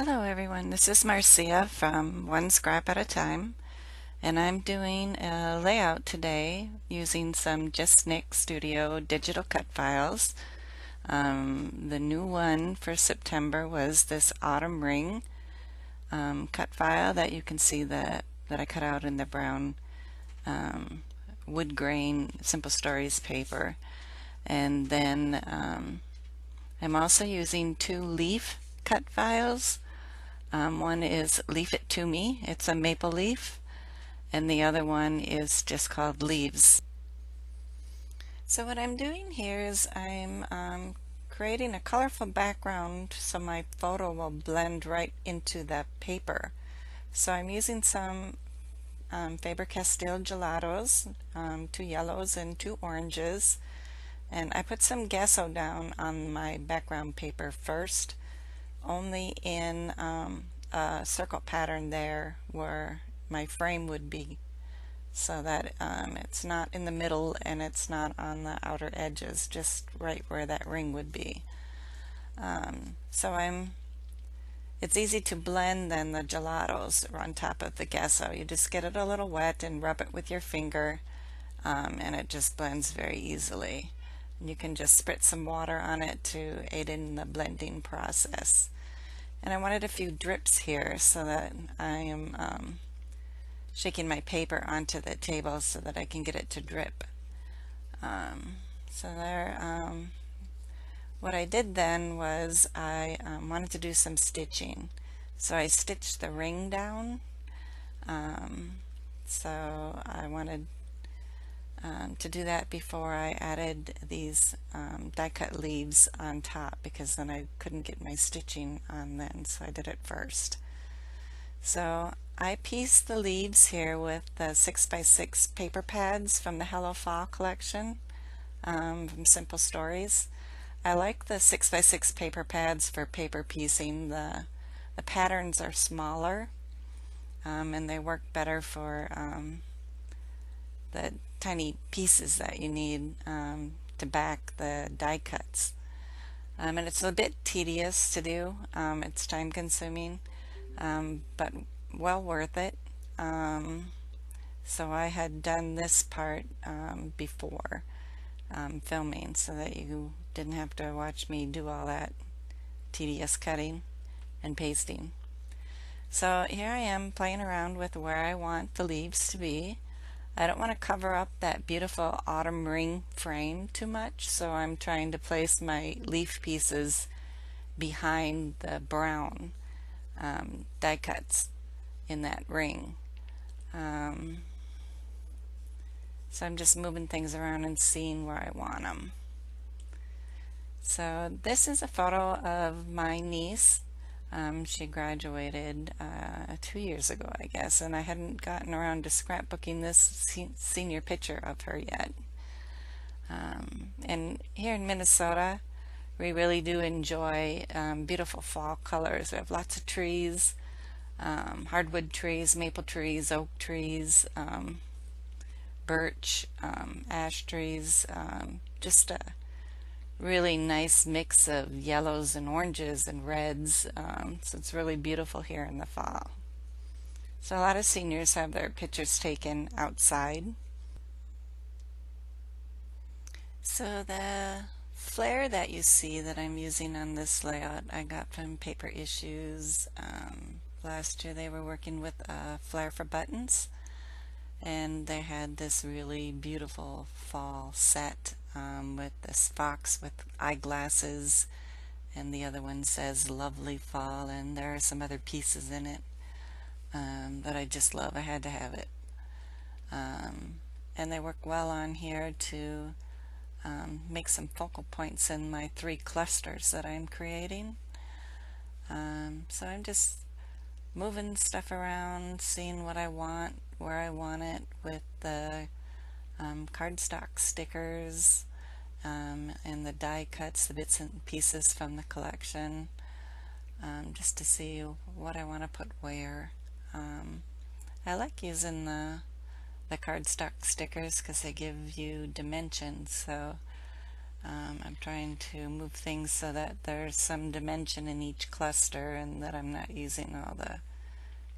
Hello everyone, this is Marcia from One Scrap at a Time, and I'm doing a layout today using some JustNick Studio digital cut files. The new one for September was this autumn ring cut file that you can see that I cut out in the brown wood grain Simple Stories paper. And then I'm also using two leaf cut files. One is Leaf It To Me, it's a maple leaf, and the other one is just called Leaves. So what I'm doing here is I'm creating a colorful background so my photo will blend right into the paper. So I'm using some Faber-Castell gelatos, two yellows and two oranges, and I put some gesso down on my background paper first, only in a circle pattern there where my frame would be, so that it's not in the middle and it's not on the outer edges, just right where that ring would be. It's easy to blend then the gelatos on top of the gesso. You just get it a little wet and rub it with your finger, and it just blends very easily. And you can just spritz some water on it to aid in the blending process. And I wanted a few drips here so that I am shaking my paper onto the table so that I can get it to drip. What I did then was I wanted to do some stitching. So I stitched the ring down. So I wanted to do that before I added these die cut leaves on top, because then I couldn't get my stitching on then, so I did it first. So I pieced the leaves here with the 6x6 paper pads from the Hello Fall collection from Simple Stories. I like the 6x6 paper pads for paper piecing. The patterns are smaller and they work better for the tiny pieces that you need to back the die cuts. And it's a bit tedious to do. It's time consuming, but well worth it. So I had done this part before filming, so that you didn't have to watch me do all that tedious cutting and pasting. So here I am playing around with where I want the leaves to be. I don't want to cover up that beautiful autumn ring frame too much, so I'm trying to place my leaf pieces behind the brown die cuts in that ring. So I'm just moving things around and seeing where I want them. So this is a photo of my niece. She graduated 2 years ago, I guess, and I hadn't gotten around to scrapbooking this senior picture of her yet. And here in Minnesota, we really do enjoy beautiful fall colors. We have lots of trees, hardwood trees, maple trees, oak trees, birch, ash trees, just a really nice mix of yellows and oranges and reds, so it's really beautiful here in the fall. So a lot of seniors have their pictures taken outside. So the flare that you see that I'm using on this layout I got from Paper Issues. Last year they were working with a flare for buttons, and they had this really beautiful fall set with this fox with eyeglasses, and the other one says lovely fall, and there are some other pieces in it that I just love. I had to have it. And they work well on here to make some focal points in my 3 clusters that I'm creating. So I'm just moving stuff around, seeing what I want, where I want it, with the cardstock stickers and the die cuts, the bits and pieces from the collection, just to see what I want to put where. I like using the cardstock stickers because they give you dimensions, so I'm trying to move things so that there's some dimension in each cluster and that I'm not using all the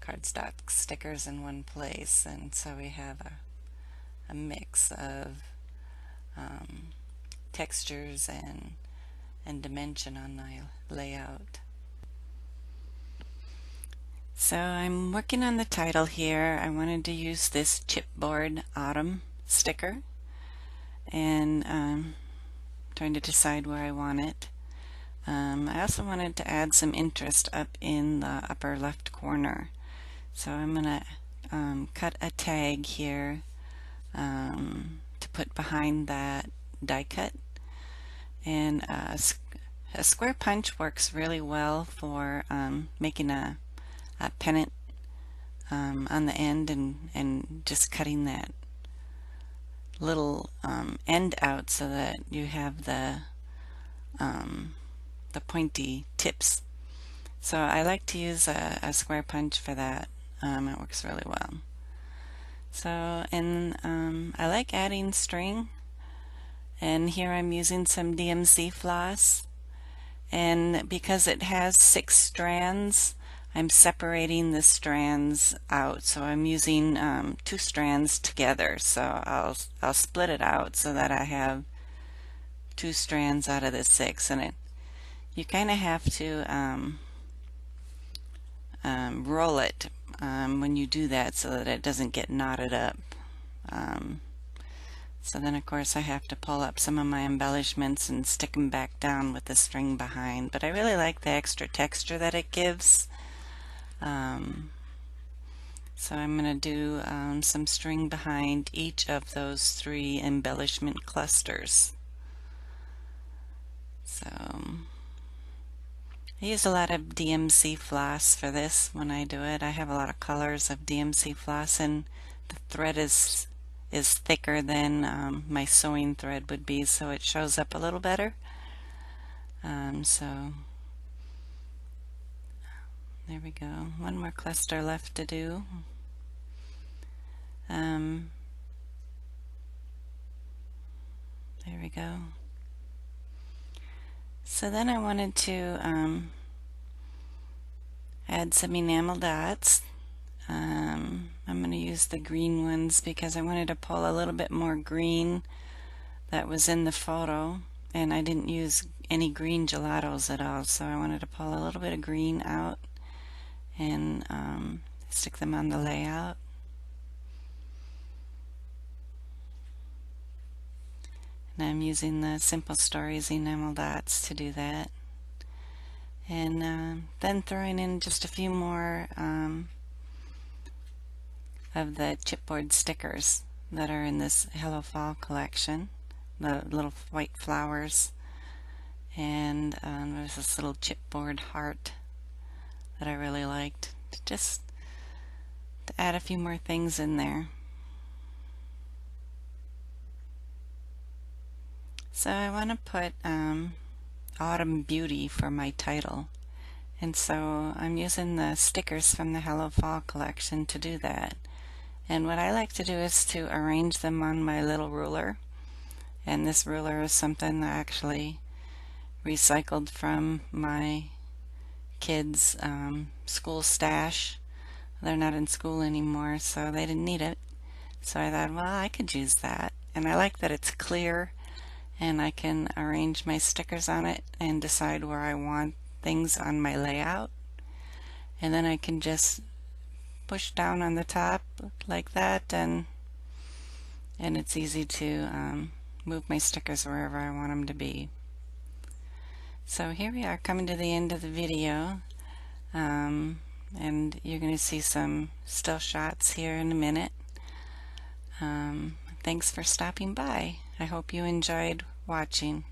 cardstock stickers in one place, and so we have a mix of textures and dimension on my layout. So I'm working on the title here. I wanted to use this chipboard autumn sticker, and trying to decide where I want it. I also wanted to add some interest up in the upper left corner. So I'm going to cut a tag here to put behind that die cut. And a square punch works really well for making a pennant on the end and just cutting that little end out so that you have the pointy tips. So I like to use a square punch for that. It works really well. So, and I like adding string, and here I'm using some DMC floss, and because it has 6 strands, I'm separating the strands out. So I'm using 2 strands together. So I'll split it out so that I have 2 strands out of the 6, and you kind of have to roll it when you do that so that it doesn't get knotted up. So then of course I have to pull up some of my embellishments and stick them back down with the string behind, but I really like the extra texture that it gives. So I'm going to do some string behind each of those 3 embellishment clusters. So I use a lot of DMC floss for this when I do it. I have a lot of colors of DMC floss, and the thread is thicker than my sewing thread would be, so it shows up a little better. So there we go. One more cluster left to do. There we go. So then I wanted to add some enamel dots. I'm going to use the green ones because I wanted to pull a little bit more green that was in the photo, and I didn't use any green gelatos at all, so I wanted to pull a little bit of green out and stick them on the layout. And I'm using the Simple Stories enamel dots to do that. And then throwing in just a few more of the chipboard stickers that are in this Hello Fall collection, the little white flowers. And there's this little chipboard heart that I really liked, just to add a few more things in there. So I want to put Autumn Beauty for my title, and so I'm using the stickers from the Hello Fall collection to do that. And what I like to do is to arrange them on my little ruler, and this ruler is something I actually recycled from my kids' school stash. They're not in school anymore, so they didn't need it. So I thought, well, I could use that. And I like that it's clear, and I can arrange my stickers on it and decide where I want things on my layout. And then I can just push down on the top like that, and it's easy to move my stickers wherever I want them to be. So here we are coming to the end of the video, and you're going to see some still shots here in a minute. Thanks for stopping by. I hope you enjoyed watching.